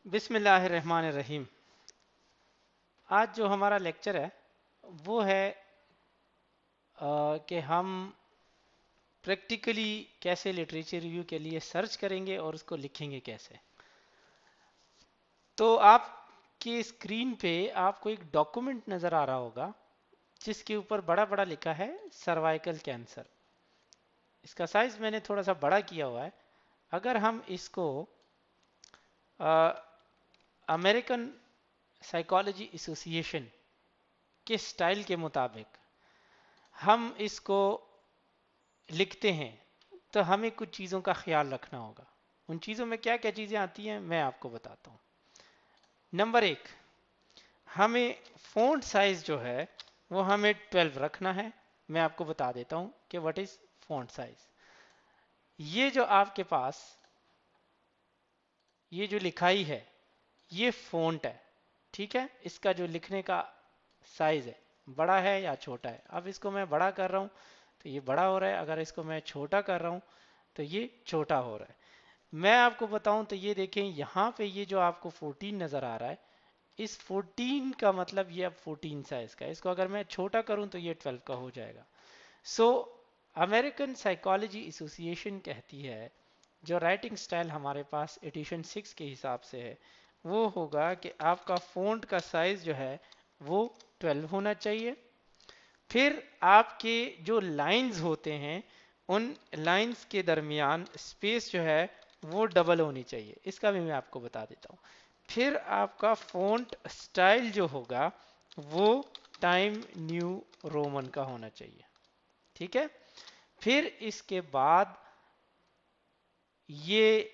बिस्मिल्लाहिर्रहमानिर्रहीम। आज जो हमारा लेक्चर है वो है कि हम प्रैक्टिकली कैसे लिटरेचर रिव्यू के लिए सर्च करेंगे और उसको लिखेंगे कैसे। तो आपकी स्क्रीन पे आपको एक डॉक्यूमेंट नज़र आ रहा होगा जिसके ऊपर बड़ा बड़ा लिखा है सर्वाइकल कैंसर। इसका साइज मैंने थोड़ा सा बड़ा किया हुआ है। अगर हम इसको अमेरिकन साइकोलॉजी एसोसिएशन के स्टाइल के मुताबिक हम इसको लिखते हैं तो हमें कुछ चीज़ों का ख्याल रखना होगा। उन चीज़ों में क्या क्या चीज़ें आती हैं मैं आपको बताता हूँ। नंबर एक, हमें फ़ॉन्ट साइज़ जो है वो हमें 12 रखना है। मैं आपको बता देता हूँ कि व्हाट इज़ फ़ॉन्ट साइज़। ये जो आपके पास ये जो लिखाई है ये फ़ॉन्ट है, ठीक है। इसका जो लिखने का साइज़ है बड़ा है या छोटा है। अब इसको मैं बड़ा कर रहा हूँ तो ये बड़ा हो रहा है, अगर इसको मैं छोटा कर रहा हूँ तो ये छोटा हो रहा है। मैं आपको बताऊं तो ये देखें यहाँ पे ये जो आपको 14 नज़र आ रहा है, इस 14 का मतलब ये अब 14 साइज का है। इसको अगर मैं छोटा करूं तो ये 12 का हो जाएगा। सो अमेरिकन साइकोलॉजी एसोसिएशन कहती है जो राइटिंग स्टाइल हमारे पास एडिशन 6 के हिसाब से है वो होगा कि आपका फ़ॉन्ट का साइज जो है वो 12 होना चाहिए। फिर आपके जो लाइंस होते हैं उन लाइंस के दरमियान स्पेस जो है वो डबल होनी चाहिए। इसका भी मैं आपको बता देता हूँ। फिर आपका फ़ॉन्ट स्टाइल जो होगा वो टाइम न्यू रोमन का होना चाहिए, ठीक है। फिर इसके बाद ये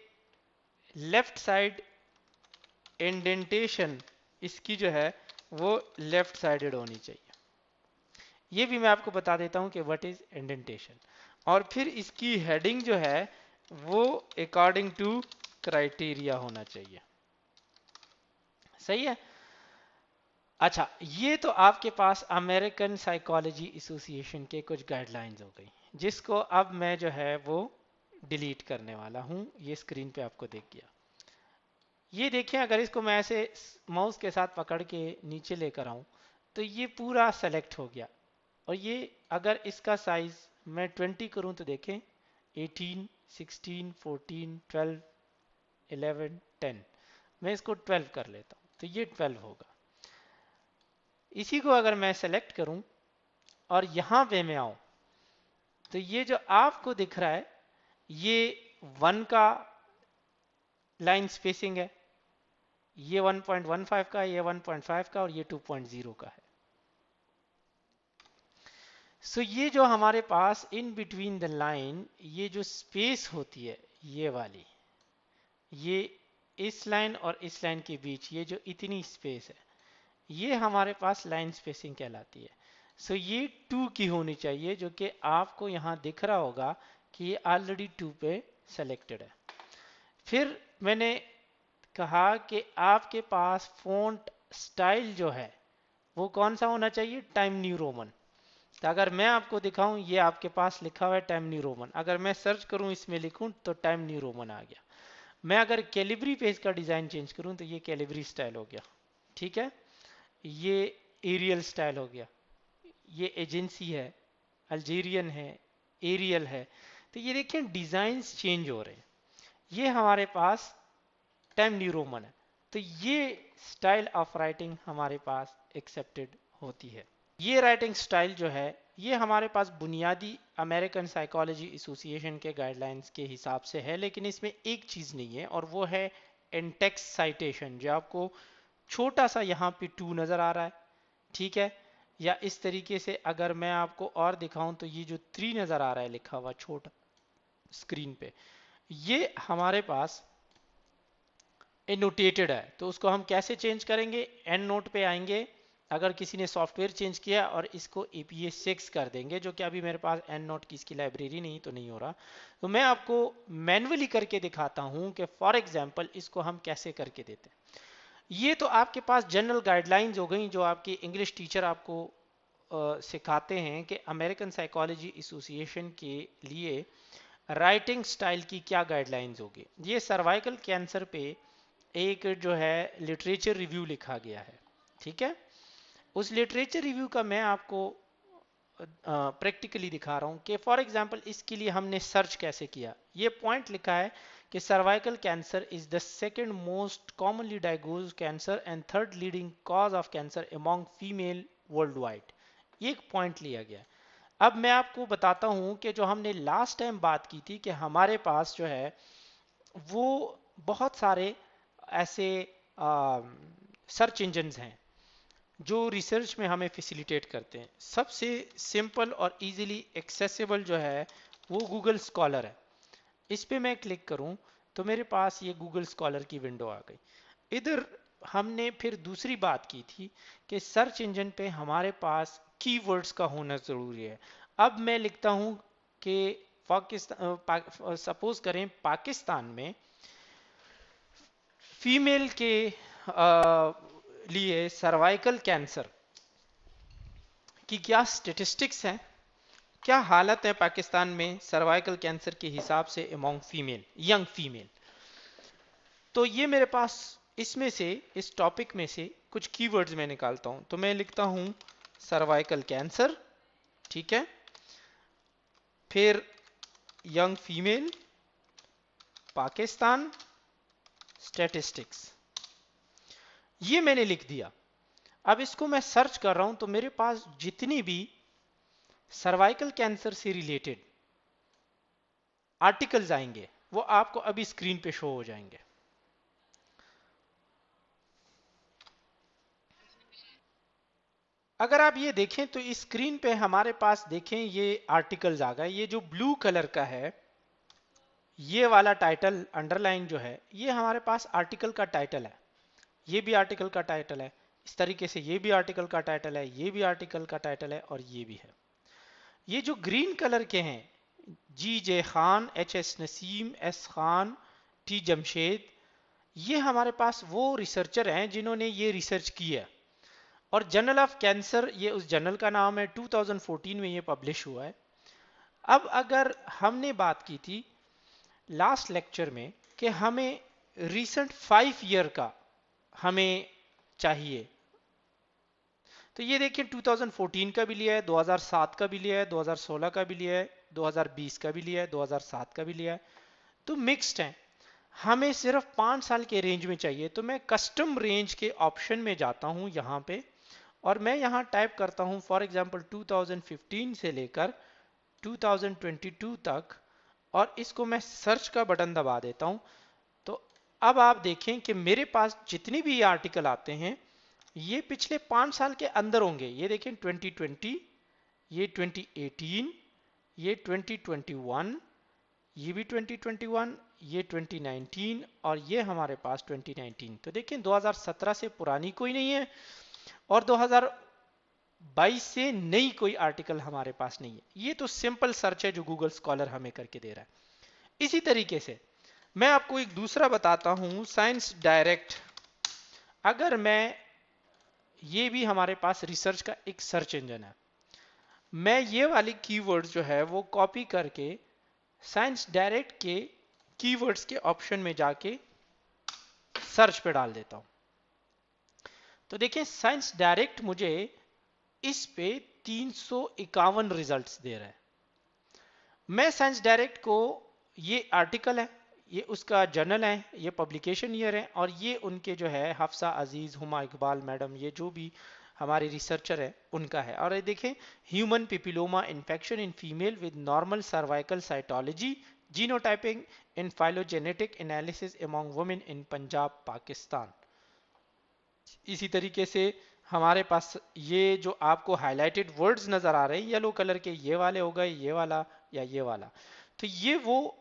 लेफ्ट साइड इंडेंटेशन इसकी जो है वो लेफ्ट साइडेड होनी चाहिए। ये भी मैं आपको बता देता हूँ कि व्हाट इज इंडेंटेशन। और फिर इसकी हेडिंग जो है वो अकॉर्डिंग टू क्राइटेरिया होना चाहिए, सही है। अच्छा, ये तो आपके पास अमेरिकन साइकोलॉजी एसोसिएशन के कुछ गाइडलाइंस हो गई जिसको अब मैं जो है वो डिलीट करने वाला हूँ। ये स्क्रीन पे आपको दिख गया। ये देखें, अगर इसको मैं ऐसे माउस के साथ पकड़ के नीचे लेकर आऊं तो ये पूरा सेलेक्ट हो गया। और ये अगर इसका साइज मैं 20 करूं तो देखें 18, 16, 14, 12, 11, 10। मैं इसको 12 कर लेता हूं तो ये 12 होगा। इसी को अगर मैं सेलेक्ट करूं और यहां पे मैं आऊं तो ये जो आपको दिख रहा है ये 1 का लाइन स्पेसिंग है, ये 1.15 का, ये 1.5 का और ये 2.0 का है। सो ये जो हमारे पास इन बिटवीन द लाइन ये जो स्पेस होती है ये वाली, ये इस लाइन और इस लाइन के बीच ये जो इतनी स्पेस है ये हमारे पास लाइन स्पेसिंग कहलाती है। सो ये 2 की होनी चाहिए जो कि आपको यहाँ दिख रहा होगा कि ये ऑलरेडी 2 पे सेलेक्टेड है। फिर मैंने कहा कि आपके पास फ़ॉन्ट स्टाइल जो है वो कौन सा होना चाहिए, टाइम न्यू रोमन। तो अगर मैं आपको दिखाऊं ये आपके पास लिखा हुआ है टाइम न्यू रोमन, अगर मैं सर्च करूं इसमें लिखूं तो टाइम न्यू रोमन आ गया। मैं अगर कैलिब्री पेज का डिज़ाइन चेंज करूं तो ये कैलिब्री स्टाइल हो गया, ठीक है। ये एरियल स्टाइल हो गया, ये एजेंसी है, अल्जीरियन है, एरियल है। तो ये देखें डिज़ाइंस चेंज हो रहे हैं। ये हमारे पास टाइम न्यू रोमन है। तो ये स्टाइल ऑफ राइटिंग हमारे पास एक्सेप्टेड होती है। ये राइटिंग स्टाइल जो है ये हमारे पास बुनियादी अमेरिकन साइकोलॉजी एसोसिएशन के गाइडलाइंस के हिसाब से है, लेकिन इसमें एक चीज़ नहीं है और वो है इंटेक्स साइटेशन, जो आपको छोटा सा यहाँ पे 2 नज़र आ रहा है, ठीक है। या इस तरीके से अगर मैं आपको और दिखाऊं तो ये जो 3 नज़र आ रहा है लिखा हुआ छोटा स्क्रीन पे, ये हमारे पास एनोटेटेड है। तो उसको हम कैसे चेंज करेंगे, एंड नोट पे आएंगे। अगर किसी ने सॉफ्टवेयर चेंज किया और इसको APA 6 कर देंगे, जो कि अभी मेरे पास एंड नोट की इसकी लाइब्रेरी नहीं तो नहीं हो रहा, तो मैं आपको मैन्युअली करके दिखाता हूं कि फॉर एग्जांपल इसको हम कैसे करके देते हैं। ये तो आपके पास जनरल गाइडलाइंस हो गई जो आपके इंग्लिश टीचर आपको सिखाते हैं कि अमेरिकन साइकोलॉजी एसोसिएशन के लिए राइटिंग स्टाइल की क्या गाइडलाइंस होगी। ये सर्वाइकल कैंसर पे एक जो है लिटरेचर रिव्यू लिखा गया है, ठीक है। उस लिटरेचर रिव्यू का मैं आपको प्रैक्टिकली दिखा रहा हूं कि फॉर एग्जांपल इसके लिए हमने सर्च कैसे किया। ये पॉइंट लिखा है कि cervical cancer is the second most commonly diagnosed cancer and third leading cause of cancer among female world wide. एक पॉइंट लिया गया। अब मैं आपको बताता हूं कि जो हमने लास्ट टाइम बात की थी कि हमारे पास जो है वो बहुत सारे ऐसे सर्च इंजन्स हैं जो रिसर्च में हमें फैसिलिटेट करते हैं। सबसे सिंपल और इजीली एक्सेसिबल जो है वो गूगल स्कॉलर है। इस पे मैं क्लिक करूं तो मेरे पास ये गूगल स्कॉलर की विंडो आ गई। इधर हमने फिर दूसरी बात की थी कि सर्च इंजन पे हमारे पास कीवर्ड्स का होना ज़रूरी है। अब मैं लिखता हूं कि पाकिस्तान, सपोज करें पाकिस्तान में फीमेल के लिए सर्वाइकल कैंसर की क्या स्टेटिस्टिक्स हैं, क्या हालत है पाकिस्तान में सर्वाइकल कैंसर के हिसाब से अमॉन्ग फीमेल, यंग फीमेल। तो ये मेरे पास इसमें से, इस टॉपिक में से कुछ कीवर्ड्स मैं निकालता हूं। तो मैं लिखता हूं सर्वाइकल कैंसर, ठीक है, फिर यंग फीमेल पाकिस्तान स्टैटिस्टिक्स, ये मैंने लिख दिया। अब इसको मैं सर्च कर रहा हूं तो मेरे पास जितनी भी सर्वाइकल कैंसर से रिलेटेड आर्टिकल्स आएंगे वो आपको अभी स्क्रीन पे शो हो जाएंगे। अगर आप ये देखें तो इस स्क्रीन पे हमारे पास देखें ये आर्टिकल्स आ गए। ये जो ब्लू कलर का है ये वाला टाइटल अंडरलाइन जो है ये हमारे पास आर्टिकल का टाइटल है। ये भी आर्टिकल का टाइटल है। इस तरीके से ये भी आर्टिकल का टाइटल है, ये भी आर्टिकल का टाइटल है और ये भी है। ये जो ग्रीन कलर के हैं, G J Khan, H S Naseem, S Khan, T Jamshed, ये हमारे पास वो रिसर्चर हैं जिन्होंने ये रिसर्च की है। और जर्नल ऑफ कैंसर ये उस जर्नल का नाम है, 2014 में ये पब्लिश हुआ है। अब अगर हमने बात की थी लास्ट लेक्चर में कि हमें रिसेंट 5 ईयर का हमें चाहिए, तो ये देखिए 2014 का भी लिया है, 2007 का भी लिया है, 2016 का भी लिया है, 2020 का भी लिया है, 2007 का भी लिया है। तो मिक्स्ड है। हमें सिर्फ 5 साल के रेंज में चाहिए तो मैं कस्टम रेंज के ऑप्शन में जाता हूं यहां पे और मैं यहां टाइप करता हूं फॉर एग्जांपल 2015 से लेकर 2022 तक और इसको मैं सर्च का बटन दबा देता हूं। तो अब आप देखें कि मेरे पास जितने भी ये आर्टिकल आते हैं ये पिछले 5 साल के अंदर होंगे। ये देखें 2020, ये 2018, ये 2021, ये भी 2021, ये 2019 और ये हमारे पास 2019। तो देखें 2017 से पुरानी कोई नहीं है और 2022 से नई कोई आर्टिकल हमारे पास नहीं है। ये तो सिंपल सर्च है जो गूगल स्कॉलर हमें करके दे रहा है। इसी तरीके से मैं आपको एक दूसरा बताता हूं, साइंस डायरेक्ट। अगर मैं, ये भी हमारे पास रिसर्च का एक सर्च इंजन है, मैं ये वाली कीवर्ड्स जो है वो कॉपी करके साइंस डायरेक्ट के कीवर्ड्स के ऑप्शन में जाके सर्च पे डाल देता हूं। तो देखिए साइंस डायरेक्ट मुझे इस पे 351 रिजल्ट्स दे रहा है। मैं साइंस डायरेक्ट को, ये आर्टिकल है, ये उसका जर्नल है, ये पब्लिकेशन ईयर है और ये उनके जो है हफ्सा अजीज, हुमा इकबाल मैडम, ये जो भी हमारे रिसर्चर है उनका है। और ये देखें human papilloma infection in female with normal cervical cytology, genotyping in phylogenetic analysis among women in Punjab Pakistan. इसी तरीके से हमारे पास ये जो आपको हाईलाइटेड वर्ड्स नजर आ रहे हैं येलो कलर के, ये वाले हो गए, ये वाला या ये वाला। तो ये वो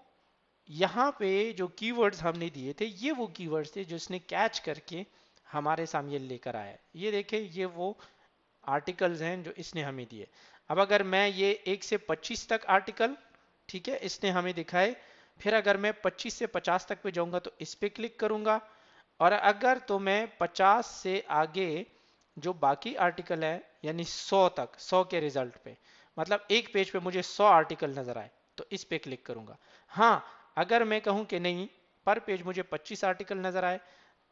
यहाँ पे जो कीवर्ड्स हमने दिए थे ये वो कीवर्ड्स थे जो इसने कैच करके हमारे सामने लेकर आया है। ये देखें ये वो आर्टिकल्स हैं जो इसने हमें दिए। अब अगर मैं ये 1 से 25 तक आर्टिकल, ठीक है, इसने हमें दिखाए, फिर अगर मैं 25 से 50 तक पे जाऊंगा तो इस पे क्लिक करूंगा और अगर तो मैं 50 से आगे जो बाकी आर्टिकल है यानी 100 तक, 100 के रिजल्ट पे, मतलब एक पेज पे मुझे 100 आर्टिकल नजर आए तो इस पे क्लिक करूंगा। हाँ, अगर मैं कहूं कि नहीं पर पेज मुझे 25 आर्टिकल नजर आए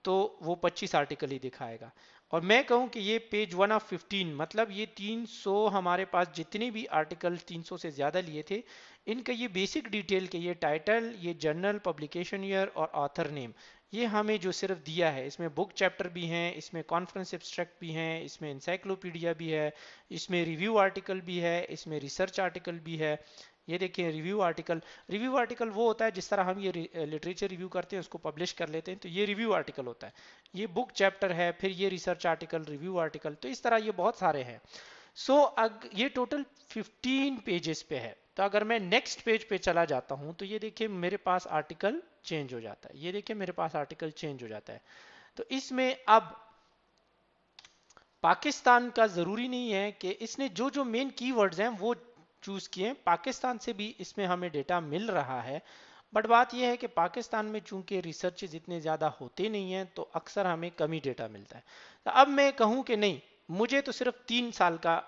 तो वो 25 आर्टिकल ही दिखाएगा। और मैं कहूं कि ये पेज 1 ऑफ 15, मतलब ये 300 हमारे पास जितने भी आर्टिकल 300 से ज़्यादा लिए थे, इनका ये बेसिक डिटेल के ये टाइटल, ये जर्नल, पब्लिकेशन ईयर और ऑथर नेम, ये हमें जो सिर्फ दिया है, इसमें बुक चैप्टर भी हैं, इसमें कॉन्फ्रेंस एब्स्ट्रैक्ट भी हैं, इसमें इंसाइक्लोपीडिया भी है, इसमें रिव्यू आर्टिकल भी है, इसमें रिसर्च आर्टिकल भी है। ये देखिए रिव्यू आर्टिकल वो होता है जिस तरह हम ये लिटरेचर रिव्यू करते हैं उसको पब्लिश कर लेते हैं, तो ये रिव्यू आर्टिकल होता है। ये बुक चैप्टर है, फिर ये रिसर्च आर्टिकल, रिव्यू आर्टिकल, तो इस तरह ये बहुत सारे हैं। ये टोटल 15 पेजेस पे है। तो अगर मैं नेक्स्ट पेज पे चला जाता हूं तो ये देखिए मेरे पास आर्टिकल चेंज हो जाता है, ये देखिए मेरे पास आर्टिकल चेंज हो जाता है। तो इसमें अब पाकिस्तान का जरूरी नहीं है कि इसने जो जो मेन कीवर्ड्स हैं वो चूज किए, पाकिस्तान से भी इसमें हमें डेटा मिल रहा है। बट बात यह है कि पाकिस्तान में चूंकि रिसर्चेज इतने ज़्यादा होते नहीं हैं तो अक्सर हमें कम ही डेटा मिलता है। तो अब मैं कहूं कि नहीं, मुझे तो सिर्फ 3 साल का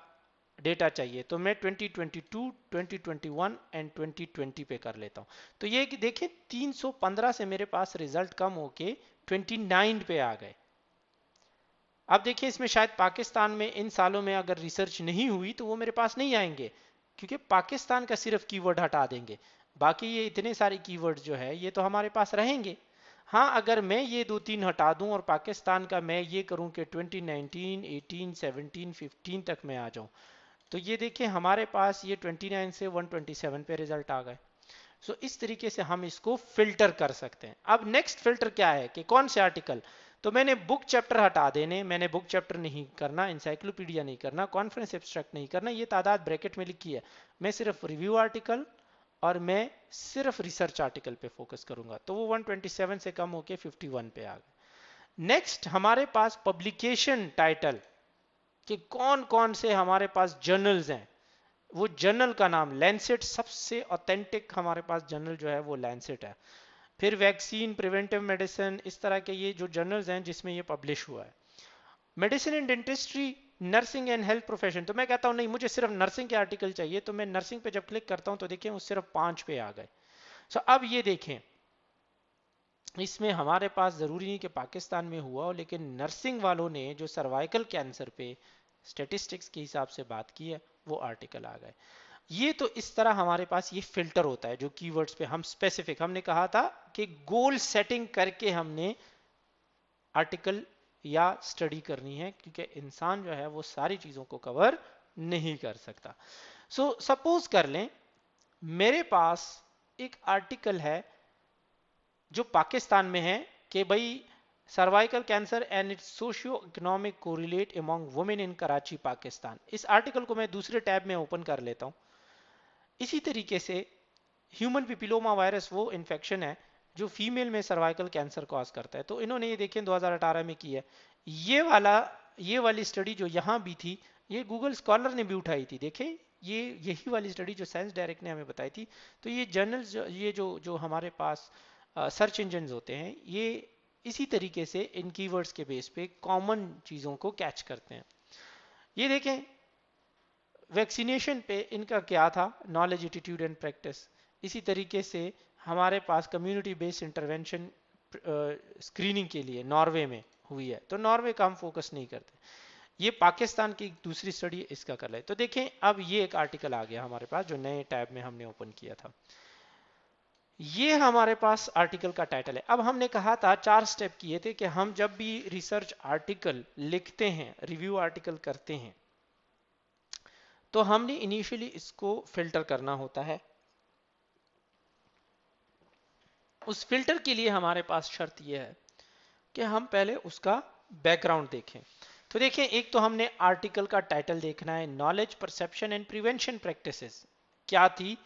डेटा चाहिए, तो मैं 2022, 2021 एंड 2020 पे कर लेता हूं। तो ये कि देखें 315 से मेरे पास रिजल्ट कम होके 29 पे आ गए। अब देखिए इसमें शायद पाकिस्तान में इन सालों में अगर रिसर्च नहीं हुई तो वो मेरे पास नहीं आएंगे, क्योंकि पाकिस्तान का सिर्फ कीवर्ड हटा देंगे, बाकी ये इतने सारे कीवर्ड जो है ये तो हमारे पास रहेंगे। हाँ, अगर मैं ये 2-3 हटा दूं और पाकिस्तान का मैं ये करूं कि 2019, 18, 17, 15 तक मैं आ जाऊं, तो ये देखिए हमारे पास ये 29 से 127 पे रिजल्ट आ गए। सो इस तरीके से हम इसको फिल्टर कर सकते हैं। अब नेक्स्ट फिल्टर क्या है कि कौन से आर्टिकल, तो मैंने बुक चैप्टर हटा देने, मैंने बुक चैप्टर नहीं करना, इंसाइक्लोपीडिया नहीं करना, कॉन्फ्रेंस एब्स्ट्रैक्ट नहीं करना, ये तादाद ब्रैकेट में लिखी है। मैं सिर्फ रिव्यू आर्टिकल और मैं सिर्फ रिसर्च आर्टिकल पे फोकस करूंगा, तो वो 127 से कम होके 51 पे आ गए। नेक्स्ट हमारे पास पब्लिकेशन टाइटल कि कौन कौन से हमारे पास जर्नल्स हैं, वो जर्नल का नाम लैंसेट, सबसे ऑथेंटिक हमारे पास जर्नल जो है वो लैंसेट है। फिर वैक्सीन, प्रिवेंटिव मेडिसिन, इस तरह के ये जो जर्नल्स हैं जिसमें ये पब्लिश हुआ है। Medicine and dentistry, nursing and health profession, तो मैं कहता हूँ नहीं मुझे सिर्फ नर्सिंग के आर्टिकल चाहिए, तो मैं नर्सिंग पे जब क्लिक करता हूँ तो देखिए वो सिर्फ 5 पे आ गए। सो अब ये देखें इसमें हमारे पास जरूरी नहीं कि पाकिस्तान में हुआ हो, लेकिन नर्सिंग वालों ने जो सर्वाइकल कैंसर पे स्टेटिस्टिक्स के हिसाब से बात की है वो आर्टिकल आ गए। ये तो इस तरह हमारे पास ये फिल्टर होता है जो कीवर्ड्स पे हम स्पेसिफिक, हमने कहा था कि गोल सेटिंग करके हमने आर्टिकल या स्टडी करनी है, क्योंकि इंसान जो है वो सारी चीजों को कवर नहीं कर सकता। सो सपोज कर लें मेरे पास एक आर्टिकल है जो पाकिस्तान में है कि भाई cervical cancer and it's socio economic correlate among women in Karachi Pakistan. इस आर्टिकल को मैं दूसरे टैब में ओपन कर लेता हूं। इसी तरीके से ह्यूमन पिपिलोमा वायरस वो इन्फेक्शन है जो फीमेल में सर्वाइकल कैंसर कॉज करता है, तो इन्होंने ये देखें 2018 में की है। ये वाली स्टडी जो यहाँ भी थी ये गूगल स्कॉलर ने भी उठाई थी, देखें ये यही वाली स्टडी जो साइंस डायरेक्ट ने हमें बताई थी। तो ये जर्नल्स ये जो हमारे पास सर्च इंजन होते हैं ये इसी तरीके से इन कीवर्ड्स के बेस पे कॉमन चीज़ों को कैच करते हैं। ये देखें वैक्सीनेशन पे इनका क्या था, नॉलेज, एटीट्यूड एंड प्रैक्टिस। इसी तरीके से हमारे पास कम्युनिटी बेस्ड इंटरवेंशन स्क्रीनिंग के लिए नॉर्वे में हुई है, तो नॉर्वे का हम फोकस नहीं करते। ये पाकिस्तान की दूसरी स्टडी इसका कर ले। तो देखें अब ये एक आर्टिकल आ गया हमारे पास जो नए टैब में हमने ओपन किया था। ये हमारे पास आर्टिकल का टाइटल है। अब हमने कहा था 4 स्टेप किए थे कि हम जब भी रिसर्च आर्टिकल लिखते हैं, रिव्यू आर्टिकल करते हैं, तो हमने इनिशियली इसको फिल्टर करना होता है। उस फिल्टर के लिए हमारे पास शर्त यह है कि हम पहले उसका बैकग्राउंड देखें। तो देखें एक तो हमने आर्टिकल का टाइटल देखना है, knowledge, perception and prevention practices क्या थी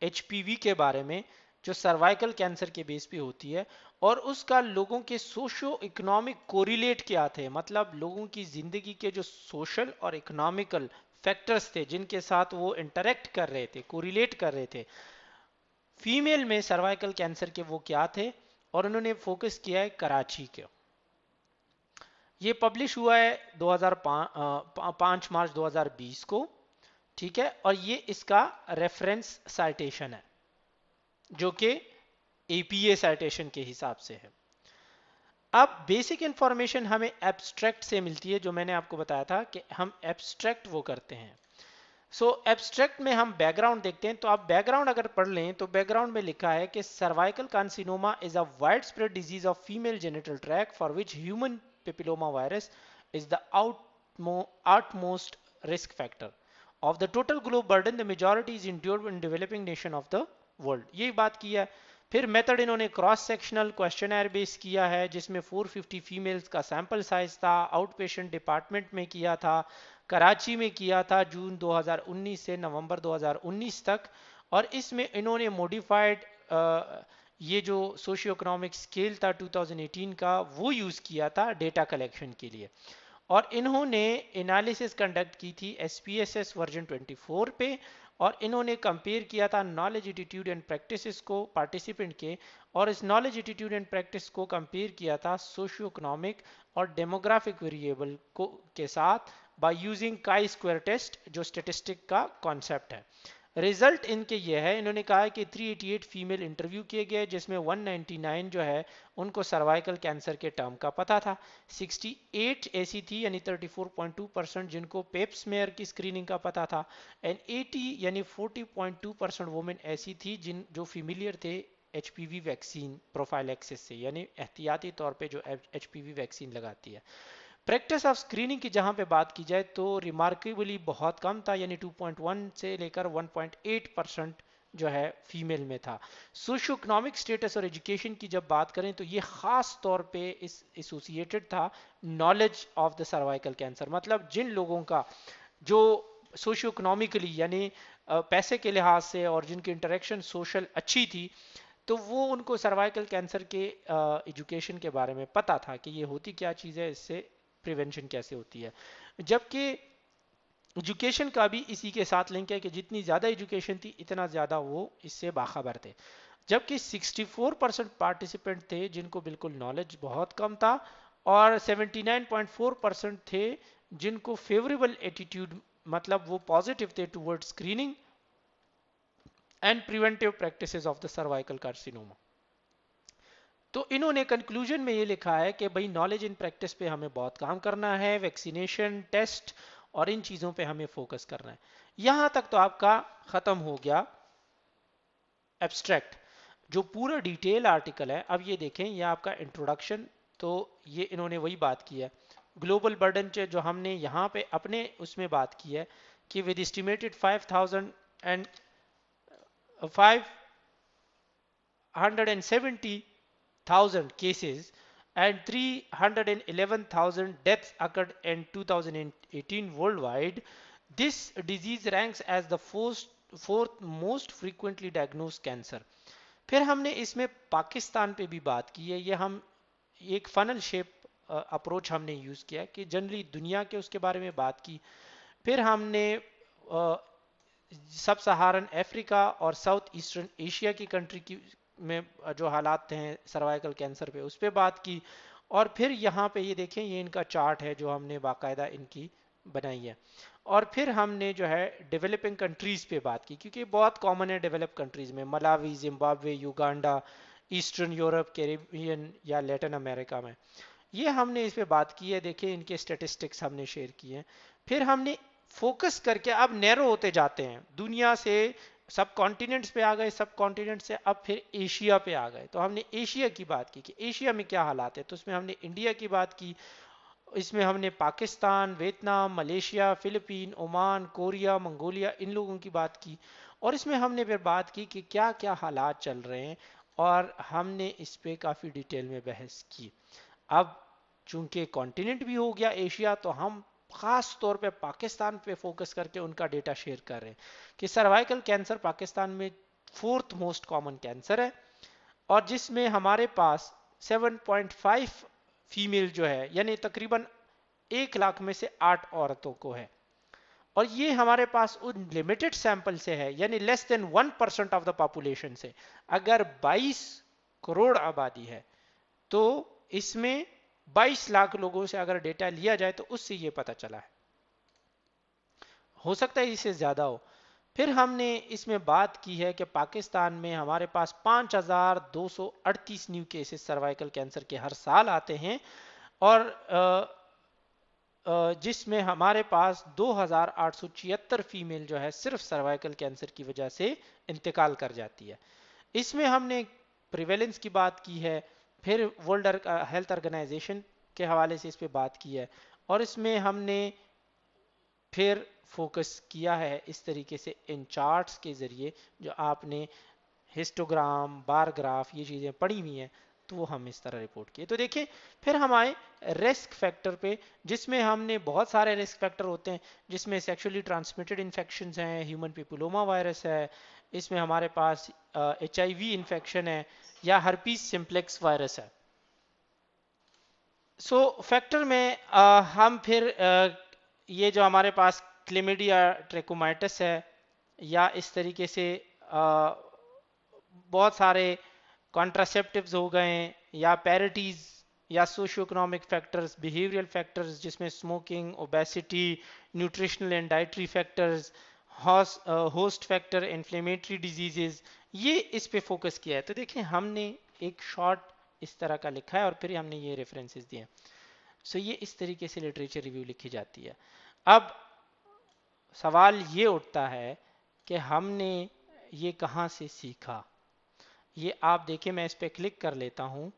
एचपीवी के बारे में जो सर्वाइकल कैंसर के बेस पे होती है, और उसका लोगों के सोशो इकोनॉमिक कोरिलेट क्या थे, मतलब लोगों की जिंदगी के जो सोशल और इकोनॉमिकल फैक्टर्स थे जिनके साथ वो इंटरेक्ट कर रहे थे, कोरिलेट कर रहे थे फीमेल में सर्वाइकल कैंसर के, वो क्या थे। और उन्होंने फोकस किया है कराची के। ये पब्लिश हुआ है 5 मार्च 2020 को, ठीक है। और ये इसका रेफरेंस साइटेशन है जो कि एपीए साइटेशन के हिसाब से है। अब बेसिक इंफॉर्मेशन हमें एब्स्ट्रैक्ट से मिलती है, जो मैंने आपको बताया था कि हम एब्स्ट्रैक्ट वो करते हैं। सो एब्स्ट्रैक्ट में हम बैकग्राउंड देखते हैं, तो आप बैकग्राउंड अगर पढ़ लें तो बैकग्राउंड में लिखा है कि cervical carcinoma is a wide spread disease of female genital tract for which human papilloma virus is the outmost risk factor of the total globe burden, the majority is endured in developing nation of the world. यही बात की है। फिर method इन्होंने cross sectional questionnaire base किया है, जिसमें 450 females का सैंपल साइज था, आउट पेशेंट डिपार्टमेंट में किया था, कराची में किया था जून 2019 से नवंबर 2019 तक। और इसमें इन्होंने मॉडिफाइड ये जो सोशियो इकोनॉमिक स्केल था 2018 का, वो यूज़ किया था डेटा कलेक्शन के लिए। और इन्होंने एनालिसिस कंडक्ट की थी SPSS वर्जन 24 पे, और इन्होंने कंपेयर किया था नॉलेज एटीट्यूड एंड प्रैक्टिसेस को पार्टिसिपेंट के, और इस नॉलेज एटीट्यूड एंड प्रैक्टिस को कंपेयर किया था सोशियो इकोनॉमिक और डेमोग्राफिक वेरिएबल को के साथ by using chi square test, जो स्टेटिस्टिक का कॉन्सेप्ट है। रिजल्ट इनके ये है, इन्होंने कहा है कि 388 फीमेल इंटरव्यू किए गए, जिसमें 199 जो है उनको सर्वाइकल कैंसर के टर्म का पता था। 68 ऐसी थी यानी 34.2% जिनको पेप स्मेयर की स्क्रीनिंग का पता था, एंड 80 यानी 40.2% वुमेन ऐसी थी जो फेमिलियर थे HPV वैक्सीन प्रोफाइलैक्सिस से, यानी एहतियाती तौर पे जो HPV वैक्सीन लगाती है। प्रैक्टिस ऑफ स्क्रीनिंग की जहां पे बात की जाए तो रिमार्केबली बहुत कम था, यानी 2.1 से लेकर 1.8% जो है फीमेल में था। सोशो इकोनॉमिक स्टेटस और एजुकेशन की जब बात करें तो ये खास तौर पे इस एसोसिएटेड था knowledge of the cervical cancer, मतलब जिन लोगों का जो सोशो इकोनॉमिकली यानी पैसे के लिहाज से और जिनकी इंटरेक्शन सोशल अच्छी थी, तो वो उनको सर्वाइकल कैंसर के एजुकेशन के बारे में पता था कि ये होती क्या चीज़ है, इससे प्रिवेंशन कैसे होती है। जबकि एजुकेशन का भी इसी के साथ लिंक है कि जितनी ज़्यादा एजुकेशन थी इतना ज़्यादा वो इससे बाखबर थे। जबकि 64% पार्टिसिपेंट थे जिनको बिल्कुल नॉलेज बहुत कम था, और 79.4% थे जिनको फेवरेबल एटीट्यूड, मतलब वो पॉजिटिव थे toward screening and preventive practices of the cervical carcinoma. तो इन्होंने कंक्लूजन में ये लिखा है कि भाई नॉलेज इन प्रैक्टिस पे हमें बहुत काम करना है, वैक्सीनेशन, टेस्ट और इन चीज़ों पे हमें फोकस करना है। यहां तक तो आपका ख़त्म हो गया एब्स्ट्रैक्ट, जो पूरा डिटेल आर्टिकल है। अब ये देखें, ये आपका इंट्रोडक्शन, तो ये इन्होंने वही बात की है ग्लोबल बर्डन जो हमने यहाँ पे अपने उसमें बात की है कि with estimated 570,000 cases and 311,000 deaths occurred in 2018 worldwide. This disease ranks as the fourth most frequently diagnosed cancer. फिर हमने इसमें पाकिस्तान पे भी बात की है। ये हम एक फनल शेप अप्रोच हमने यूज़ किया कि जनरली दुनिया के उसके बारे में बात की। फिर हमने सब सहारन अफ्रीका और साउथ ईस्टर्न एशिया की कंट्री की में जो हालात हैं सर्वाइकल कैंसर पे, उस पर बात की। और फिर यहाँ पे ये देखें, ये इनका चार्ट है जो हमने बाकायदा इनकी बनाई है। और फिर हमने जो है डेवलपिंग कंट्रीज़ पे बात की, क्योंकि बहुत कॉमन है डेवलप कंट्रीज़ में, Malawi, Zimbabwe, Uganda, eastern Europe, Caribbean या लैटिन अमेरिका में। ये हमने इस पे बात की है, देखिए इनके स्टेटिस्टिक्स हमने शेयर किए हैं। फिर हमने फोकस करके अब नैरो होते जाते हैं, दुनिया से सब कॉन्टिनेंट्स पे आ गए, सब कॉन्टिनेंट से अब फिर एशिया पे आ गए। तो हमने एशिया की बात की कि एशिया में क्या हालात है, तो उसमें हमने इंडिया की बात की, इसमें हमने Pakistan, Vietnam, Malaysia, Philippine, Oman, Korea, Mongolia, इन लोगों की बात की। और इसमें हमने फिर बात की कि क्या क्या हालात चल रहे हैं, और हमने इस पे काफ़ी डिटेल में बहस की। अब चूंकि कॉन्टिनेंट भी हो गया एशिया, तो हम खास तौर पे पाकिस्तान पे फोकस करके उनका डेटा शेयर कर रहे हैं कि सर्वाइकल कैंसर पाकिस्तान में फोर्थ मोस्ट कॉमन कैंसर है, और जिसमें हमारे पास 7.5 फीमेल जो है, यानी तकरीबन 1 लाख में से 8 औरतों को है। और ये हमारे पास उन लिमिटेड सैंपल से है, यानी less than 1% of the population से। अगर 22 करोड़ आबादी है तो इसमें 22 लाख लोगों से अगर डेटा लिया जाए तो उससे ये पता चला है। हो सकता है इससे ज्यादा हो, फिर हमने इसमें बात की है कि पाकिस्तान में हमारे पास 5238 न्यू केसेस सर्वाइकल कैंसर के हर साल आते हैं और जिसमें हमारे पास 2876 फीमेल जो है सिर्फ सर्वाइकल कैंसर की वजह से इंतकाल कर जाती है। इसमें हमने प्रिवेलेंस की बात की है, फिर वर्ल्ड हेल्थ ऑर्गेनाइजेशन के हवाले से इस पे बात की है और इसमें हमने फिर फोकस किया है इस तरीके से इन चार्ट्स के ज़रिए जो आपने हिस्टोग्राम बार ग्राफ ये चीज़ें पढ़ी हुई हैं तो वो हम इस तरह रिपोर्ट किए। तो देखिए फिर हम आए रिस्क फैक्टर पे, जिसमें हमने बहुत सारे रिस्क फैक्टर होते हैं, जिसमें सेक्सुअली ट्रांसमिटेड इन्फेक्शंस हैं, ह्यूमन पिपुलोमा वायरस है, इसमें हमारे पास HIV इन्फेक्शन है या हर्पीस सिम्प्लेक्स वायरस है। सो फैक्टर में हम फिर ये जो हमारे पास क्लेमिडिया ट्रेकोमाइटिस है या इस तरीके से बहुत सारे कॉन्ट्रासेप्टिव्स हो गए या पैरिटीज या socio economic factors, behavioural factors जिसमें smoking, obesity, nutritional and dietary factors, host factor, inflammatory diseases, ये इस पे फोकस किया है। तो देखें हमने एक शॉर्ट इस तरह का लिखा है और फिर हमने ये रेफरेंसेस दिए। सो ये इस तरीके से लिटरेचर रिव्यू लिखी जाती है। अब सवाल ये उठता है कि हमने ये कहाँ से सीखा। ये आप देखिए, मैं इस पर क्लिक कर लेता हूँ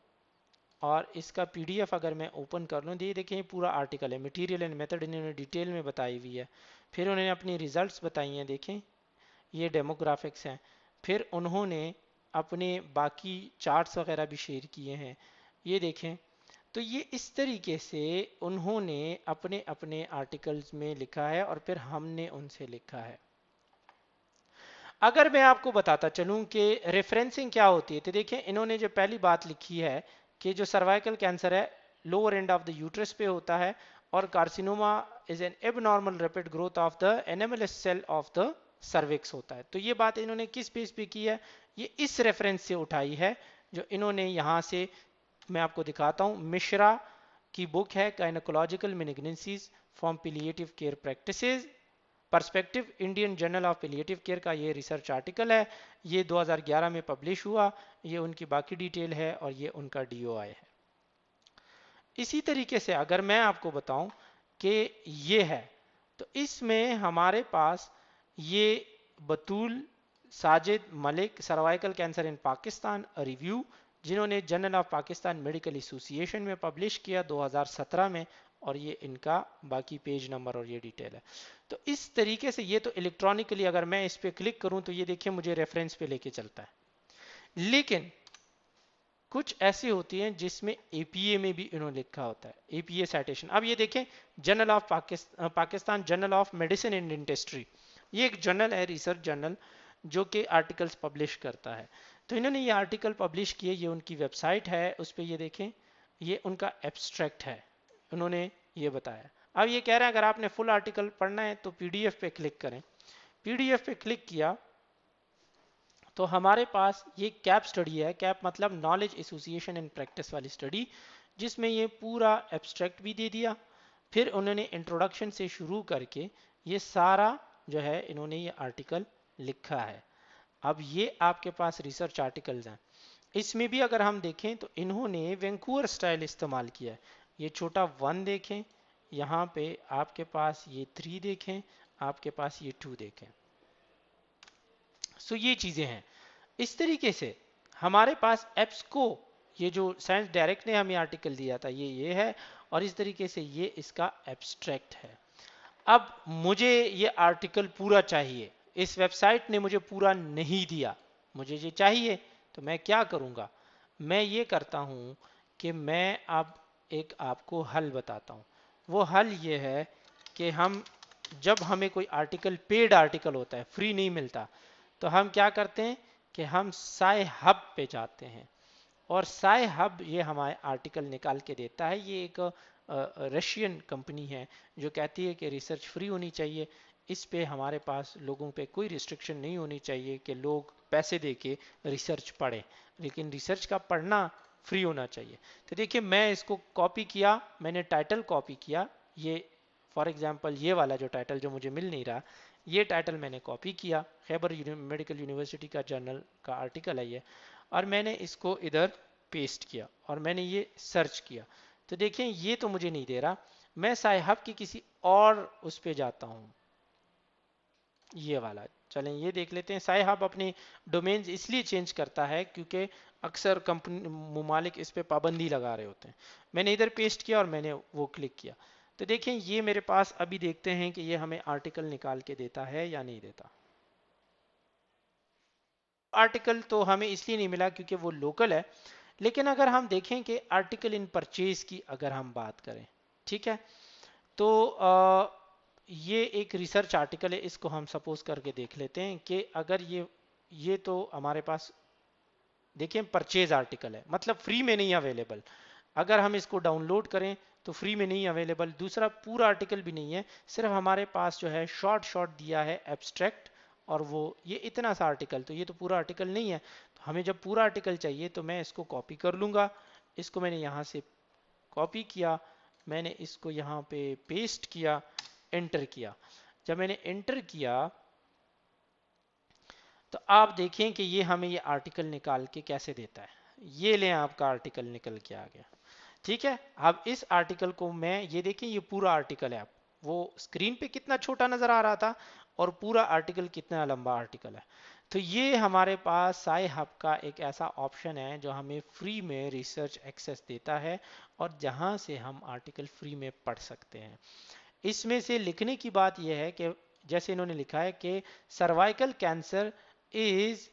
और इसका PDF अगर मैं ओपन कर लूँ, ये देखिए पूरा आर्टिकल है, मटेरियल एंड मेथड इन्होंने डिटेल में बताई हुई है। फिर उन्होंने अपनी रिजल्ट्स बताई हैं, देखें ये डेमोग्राफिक्स हैं। फिर उन्होंने अपने बाकी चार्ट्स वगैरह भी शेयर किए हैं, ये देखें। तो ये इस तरीके से उन्होंने अपने अपने आर्टिकल्स में लिखा है और फिर हमने उनसे लिखा है। अगर मैं आपको बताता चलूं कि रेफरेंसिंग क्या होती है, तो देखिए इन्होंने जो पहली बात लिखी है कि जो सर्वाइकल कैंसर है lower end of the uterus पे होता है और carcinoma is an abnormal rapid growth of the anomalous cell of the cervix होता है। तो ये बात इन्होंने किस बेस पे की है, ये इस रेफरेंस से उठाई है जो इन्होंने यहाँ से, मैं आपको दिखाता हूँ, मिश्रा की बुक है gynaecological malignancies from palliative care practices perspective, Indian journal of palliative care का ये रिसर्च आर्टिकल है, ये 2011 में पब्लिश हुआ। ये उनकी बाकी डिटेल है और ये उनका DOI है। इसी तरीके से अगर मैं आपको बताऊं कि ये है, तो इसमें हमारे पास ये Batool Sajid Malik cervical cancer in Pakistan review, जिन्होंने journal of Pakistan medical association में पब्लिश किया 2017 में, और ये इनका बाकी पेज नंबर और ये डिटेल है। तो इस तरीके से ये तो इलेक्ट्रॉनिकली अगर मैं इस पर क्लिक करूं तो ये देखिए मुझे रेफरेंस पे लेके चलता है, लेकिन कुछ ऐसी होती हैं जिसमें APA में भी इन्होंने लिखा होता है, APA साइटेशन। अब ये देखें journal of Pakistan journal of medicine and industry, ये एक जर्नल है, रिसर्च जर्नल, जो कि आर्टिकल्स पब्लिश करता है। तो इन्होंने ये आर्टिकल पब्लिश किए, ये उनकी वेबसाइट है, उस पर ये देखें, ये उनका एब्स्ट्रैक्ट है, उन्होंने ये बताया। अब ये कह रहे हैं अगर आपने फुल आर्टिकल पढ़ना है तो PDF पे क्लिक करें। PDF पे क्लिक किया तो हमारे पास ये कैप स्टडी है, कैप मतलब नॉलेज एसोसिएशन एंड प्रैक्टिस वाली स्टडी, जिसमें ये पूरा एब्स्ट्रैक्ट भी दे दिया। फिर उन्होंने इंट्रोडक्शन से शुरू करके ये सारा जो है इन्होंने ये आर्टिकल लिखा है। अब ये आपके पास रिसर्च आर्टिकल्स हैं, इसमें भी अगर हम देखें तो इन्होंने वैंकूवर स्टाइल इस्तेमाल किया है। ये छोटा 1 देखें, यहाँ पे आपके पास ये 3 देखें, आपके पास ये 2 देखें। सो ये चीजें हैं। इस तरीके से हमारे पास एप्सको, ये जो साइंस डायरेक्ट ने हमें आर्टिकल दिया था ये है, और इस तरीके से ये इसका एब्स्ट्रैक्ट है। अब मुझे ये आर्टिकल पूरा चाहिए, इस वेबसाइट ने मुझे पूरा नहीं दिया, मुझे ये चाहिए, तो मैं क्या करूँगा, मैं ये करता हूँ कि मैं अब एक आपको हल बताता हूँ। वो हल ये है कि हम जब हमें कोई आर्टिकल, पेड आर्टिकल होता है, फ्री नहीं मिलता, तो हम क्या करते हैं कि हम साई हब पे जाते हैं और साई हब ये हमारे आर्टिकल निकाल के देता है। ये एक रशियन कंपनी है जो कहती है कि रिसर्च फ्री होनी चाहिए, इस पे हमारे पास लोगों पे कोई रिस्ट्रिक्शन नहीं होनी चाहिए कि लोग पैसे दे के रिसर्च पढ़ें, लेकिन रिसर्च का पढ़ना फ्री होना चाहिए। तो देखिए मैं इसको कॉपी किया, मैंने टाइटल कॉपी किया, ये फॉर एग्जांपल ये वाला जो टाइटल जो मुझे मिल नहीं रहा, ये टाइटल मैंने कॉपी किया, खैबर मेडिकल यूनिवर्सिटी का जर्नल का आर्टिकल है ये, और मैंने इसको इधर पेस्ट किया और मैंने ये सर्च किया। तो देखें ये तो मुझे नहीं दे रहा, मैं साइहब की किसी और उस पे जाता हूँ, ये वाला। चलें ये देख लेते हैं। साइहब अपने डोमेन्स इसलिए चेंज करता है क्योंकि अक्सर कंपनी मुमालिक इस पे पाबंदी लगा रहे होते हैं। मैंने इधर पेस्ट किया और मैंने वो क्लिक किया। तो देखें ये मेरे पास, अभी देखते हैं कि ये हमें आर्टिकल निकाल के देता है या नहीं देता। आर्टिकल तो हमें इसलिए नहीं मिला क्योंकि वो लोकल है, लेकिन अगर हम देखें कि आर्टिकल इन परचेज की अगर हम बात करें, ठीक है, तो ये एक रिसर्च आर्टिकल है, इसको हम सपोज करके देख लेते हैं कि अगर ये तो हमारे पास देखें परचेज आर्टिकल है, मतलब फ्री में नहीं अवेलेबल। अगर हम इसको डाउनलोड करें तो फ्री में नहीं अवेलेबल। दूसरा पूरा आर्टिकल भी नहीं है, सिर्फ हमारे पास जो है शॉर्ट शॉर्ट दिया है एब्स्ट्रैक्ट, और वो ये इतना सा आर्टिकल, तो ये तो पूरा आर्टिकल नहीं है। तो हमें जब पूरा आर्टिकल चाहिए तो मैं इसको कॉपी कर लूँगा। इसको मैंने यहाँ से कॉपी किया, मैंने इसको यहाँ पे पेस्ट किया, एंटर किया। जब मैंने एंटर किया तो आप देखें कि ये हमें ये आर्टिकल निकाल के कैसे देता है। ये लें आपका आर्टिकल निकल के आ गया, ठीक है। अब इस आर्टिकल को मैं, ये देखें ये पूरा आर्टिकल है। आप वो स्क्रीन पे कितना छोटा नजर आ रहा था और पूरा आर्टिकल कितना लंबा आर्टिकल है। तो ये हमारे पास साइहब का एक ऐसा ऑप्शन है जो हमें फ्री में रिसर्च एक्सेस देता है और जहां से हम आर्टिकल फ्री में पढ़ सकते हैं। इसमें से लिखने की बात यह है कि जैसे इन्होंने लिखा है कि cervical cancer is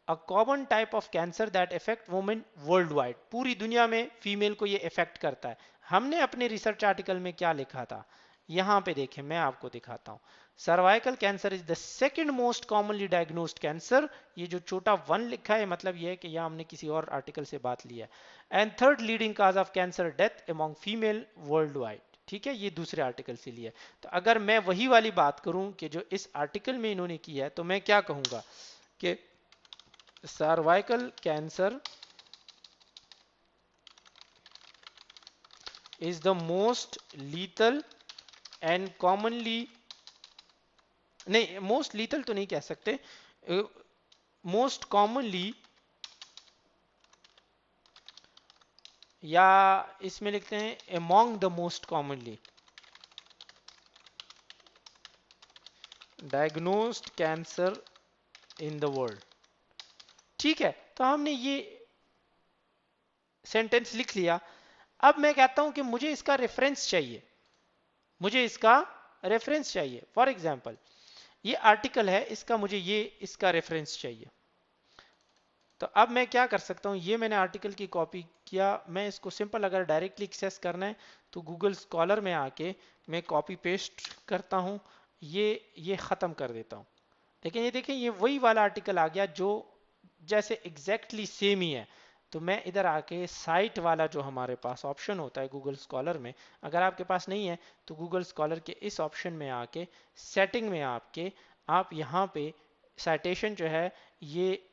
a common type of cancer that effect women world wide. पूरी दुनिया में फीमेल को ये इफेक्ट करता है। हमने अपने रिसर्च आर्टिकल में क्या लिखा था, यहां पे देखें, मैं आपको दिखाता हूं। Cervical cancer is the second most commonly diagnosed cancer. ये जो छोटा 1 लिखा है मतलब ये है कि यह हमने किसी और आर्टिकल से बात लिया है। And third leading cause of cancer death among female world wide. ठीक है, ये दूसरे आर्टिकल से लिया है। तो अगर मैं वही वाली बात करूं कि जो इस आर्टिकल में इन्होंने की है, तो मैं क्या कहूंगा कि cervical cancer is the most lethal and commonly, नहीं मोस्ट लीथल तो नहीं कह सकते, मोस्ट कॉमनली, या इसमें लिखते हैं among the most commonly diagnosed cancer in the world। ठीक है, तो हमने ये सेंटेंस लिख लिया। अब मैं कहता हूं कि मुझे इसका रेफरेंस चाहिए, मुझे इसका रेफरेंस चाहिए। फॉर एग्जाम्पल ये आर्टिकल है, इसका मुझे ये इसका रेफरेंस चाहिए। तो अब मैं क्या कर सकता हूँ, ये मैंने आर्टिकल की कॉपी किया। मैं इसको सिंपल अगर डायरेक्टली एक्सेस करना है तो गूगल स्कॉलर में आके मैं कॉपी पेस्ट करता हूँ, ये ख़त्म कर देता हूँ। लेकिन ये देखें ये वही वाला आर्टिकल आ गया जो जैसे एग्जैक्टली सेम ही है। तो मैं इधर आके साइट वाला जो हमारे पास ऑप्शन होता है गूगल स्कॉलर में, अगर आपके पास नहीं है तो गूगल स्कॉलर के इस ऑप्शन में आके सेटिंग में आपके, आप यहाँ पे साइटेशन जो है ये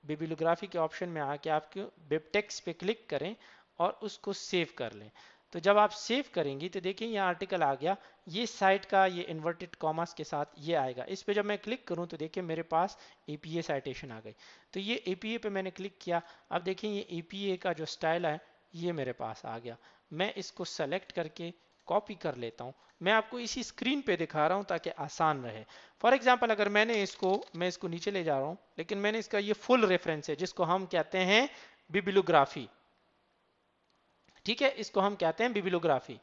बिब्लियोग्राफी के ऑप्शन में आके आपके बिबटेक्स पे क्लिक करें और उसको सेव कर लें। तो जब आप सेव करेंगी तो देखिए ये आर्टिकल आ गया, ये साइट का ये इन्वर्टेड कॉमास के साथ ये आएगा। इस पे जब मैं क्लिक करूं तो देखिए मेरे पास एपीए साइटेशन आ गई। तो ये एपीए पे मैंने क्लिक किया। अब देखिए ये एपीए का जो स्टाइल है ये मेरे पास आ गया। मैं इसको सेलेक्ट करके कॉपी कर लेता हूँ। मैं आपको इसी स्क्रीन पे दिखा रहा हूँ ताकि आसान रहे। फॉर एग्जाम्पल अगर मैं इसको नीचे ले जा रहा हूँ, लेकिन मैंने इसका ये फुल रेफरेंस है जिसको हम कहते हैं बिब्लियोग्राफी। ठीक है, इसको हम कहते हैं बिब्लियोग्राफी।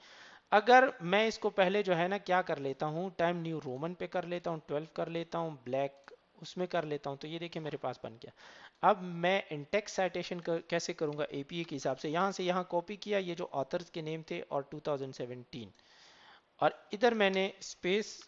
अगर मैं इसको पहले जो है ना क्या कर लेता हूँ, टाइम न्यू रोमन पे कर लेता हूँ, 12 कर लेता हूँ, ब्लैक उसमें कर लेता हूँ, तो ये देखिए मेरे पास बन गया। अब मैं इंटेक्स साइटेशन कैसे करूंगा, एपीए के हिसाब से यहाँ से यहाँ कॉपी किया ये जो ऑथर्स के नेम थे और 2017, और इधर मैंने स्पेस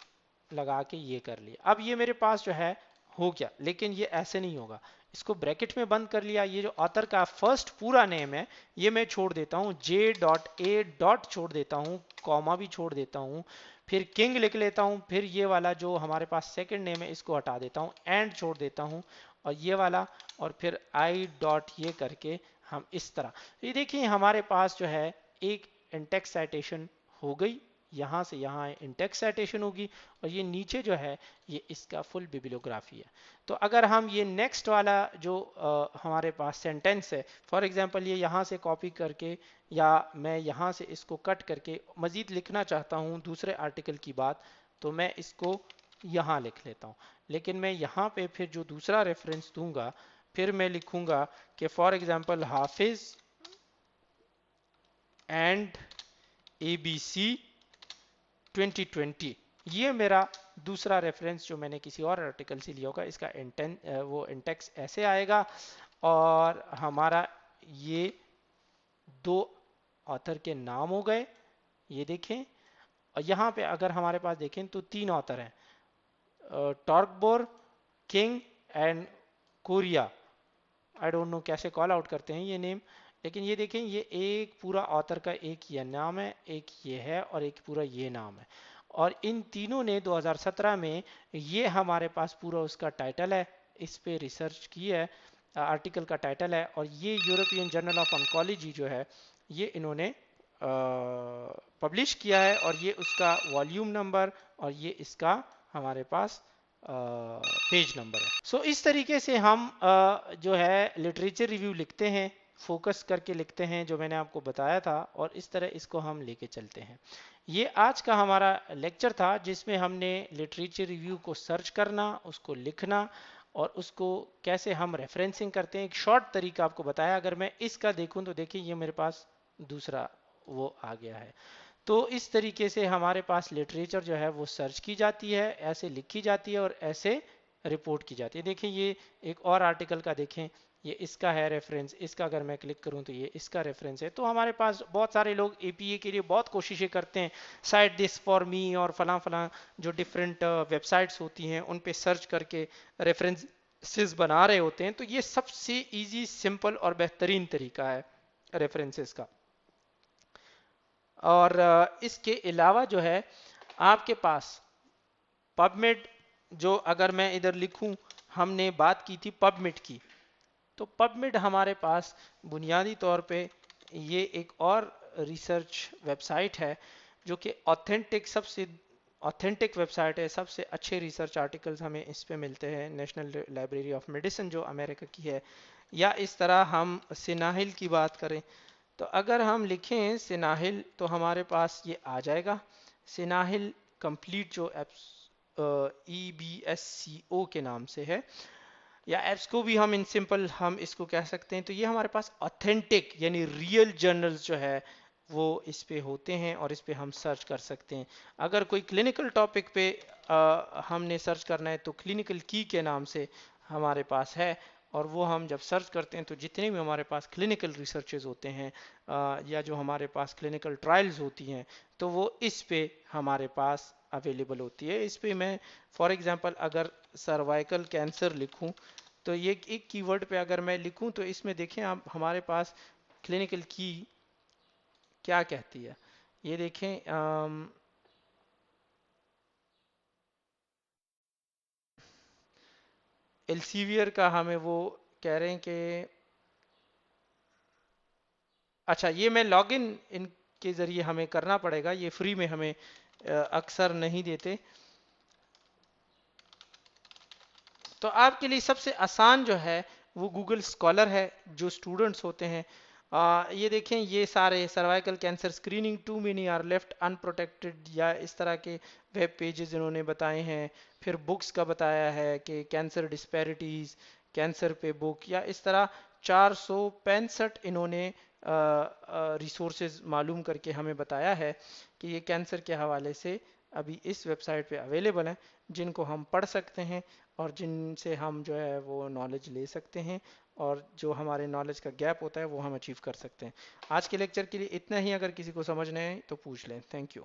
लगा के ये कर लिया। अब ये मेरे पास जो है हो गया, लेकिन ये ऐसे नहीं होगा। इसको ब्रैकेट में बंद कर लिया। ये जो ऑथर का फर्स्ट पूरा नेम है ये मैं छोड़ देता हूँ, J.A. छोड़ देता हूँ, कॉमा भी छोड़ देता हूँ, फिर किंग लिख लेता हूँ, फिर ये वाला जो हमारे पास सेकंड नेम है इसको हटा देता हूँ, एंड छोड़ देता हूँ, और ये वाला, और फिर I. ये करके हम इस तरह, ये देखिए हमारे पास जो है एक इंटेक्स साइटेशन हो गई। यहाँ से यहाँ इंडेक्स साइटेशन होगी, और ये नीचे जो है ये इसका फुल बिब्लियोग्राफी है। तो अगर हम ये नेक्स्ट वाला जो हमारे पास सेंटेंस है, फॉर एग्जांपल ये यहाँ से कॉपी करके, या मैं यहाँ से इसको कट करके मज़ीद लिखना चाहता हूँ दूसरे आर्टिकल की बात, तो मैं इसको यहाँ लिख लेता हूँ। लेकिन मैं यहाँ पे फिर जो दूसरा रेफरेंस दूंगा, फिर मैं लिखूंगा कि for example Hafiz and ABC 2020, ये मेरा दूसरा रेफरेंस जो मैंने किसी और आर्टिकल से लिया होगा, इसका वो इंटेक्स ऐसे आएगा, और हमारा ये दो ऑथर के नाम हो गए, ये देखें। और यहाँ पे अगर हमारे पास देखें तो 3 ऑथर हैं, टॉर्कबोर, King and Korea. I don't know कैसे कॉल आउट करते हैं ये नेम, लेकिन ये देखें ये एक पूरा ऑथर का एक ये नाम है, एक ये है, और एक पूरा ये नाम है। और इन तीनों ने 2017 में ये हमारे पास पूरा उसका टाइटल है, इस पे रिसर्च की है, आर्टिकल का टाइटल है, और ये यूरोपियन जर्नल ऑफ ऑन्कोलॉजी जो है ये इन्होंने पब्लिश किया है, और ये उसका वॉल्यूम नंबर और ये इसका हमारे पास पेज नंबर है। सो इस तरीके से हम जो है लिटरेचर रिव्यू लिखते हैं, फोकस करके लिखते हैं जो मैंने आपको बताया था, और इस तरह इसको हम लेके चलते हैं। ये आज का हमारा लेक्चर था जिसमें हमने लिटरेचर रिव्यू को सर्च करना, उसको लिखना, और उसको कैसे हम रेफरेंसिंग करते हैं, एक शॉर्ट तरीका आपको बताया। अगर मैं इसका देखूं तो देखिए ये मेरे पास दूसरा वो आ गया है। तो इस तरीके से हमारे पास लिटरेचर जो है वो सर्च की जाती है, ऐसे लिखी जाती है, और ऐसे रिपोर्ट की जाती है। देखिए ये एक और आर्टिकल का देखें, ये इसका है रेफरेंस, इसका अगर मैं क्लिक करूं तो ये इसका रेफरेंस है। तो हमारे पास बहुत सारे लोग एपीए के लिए बहुत कोशिशें करते हैं, साइट दिस फॉर मी और फलां फलां जो डिफरेंट वेबसाइट्स होती हैं उन पे सर्च करके रेफरेंसेस बना रहे होते हैं। तो ये सबसे इजी, सिंपल और बेहतरीन तरीका है रेफरेंसेस का। और इसके अलावा जो है आपके पास पबमेड, जो अगर मैं इधर लिखूं, हमने बात की थी पबमेड की, तो पबमेड हमारे पास बुनियादी तौर पे ये एक और रिसर्च वेबसाइट है जो कि ऑथेंटिक, सबसे ऑथेंटिक वेबसाइट है। सबसे अच्छे रिसर्च आर्टिकल्स हमें इस पे मिलते हैं, नेशनल लाइब्रेरी ऑफ मेडिसिन जो अमेरिका की है। या इस तरह हम सिनाहिल की बात करें, तो अगर हम लिखें सिनाहिल तो हमारे पास ये आ जाएगा, सिनाहिल कंप्लीट, जो EBSCO के नाम से है, या एप्स को भी हम इन सिंपल हम इसको कह सकते हैं। तो ये हमारे पास ऑथेंटिक यानी रियल जर्नल्स जो है वो इस पे होते हैं, और इस पे हम सर्च कर सकते हैं। अगर कोई क्लिनिकल टॉपिक पे हमने सर्च करना है तो क्लिनिकल की के नाम से हमारे पास है, और वो हम जब सर्च करते हैं तो जितने भी हमारे पास क्लिनिकल रिसर्चेज होते हैं या जो हमारे पास क्लिनिकल ट्रायल्स होती हैं, तो वो इस पे हमारे पास अवेलेबल होती है। इस पे मैं फॉर एग्जांपल अगर सर्वाइकल कैंसर लिखूं, तो ये एक कीवर्ड पे अगर मैं लिखूं तो इसमें देखें आप हमारे पास क्लिनिकल की क्या कहती है, ये देखें एल्सीवियर का हमें वो कह रहे हैं कि, अच्छा ये मैं लॉगिन इनके ज़रिए हमें करना पड़ेगा, ये फ्री में हमें अक्सर नहीं देते। तो आपके लिए सबसे आसान जो है वो गूगल स्कॉलर है, जो स्टूडेंट्स होते हैं। ये देखें ये सारे cervical cancer screening, too many are left unprotected, या इस तरह के वेब पेजेस इन्होंने बताए हैं। फिर बुक्स का बताया है कि कैंसर डिस्पैरिटीज़, कैंसर पे बुक, या इस तरह 465 इन्होंने रिसोर्सेज मालूम करके हमें बताया है कि ये कैंसर के हवाले से अभी इस वेबसाइट पे अवेलेबल हैं, जिनको हम पढ़ सकते हैं और जिनसे हम जो है वो नॉलेज ले सकते हैं, और जो हमारे नॉलेज का गैप होता है वो हम अचीव कर सकते हैं। आज के लेक्चर के लिए इतना ही, अगर किसी को समझना है तो पूछ लें। Thank you.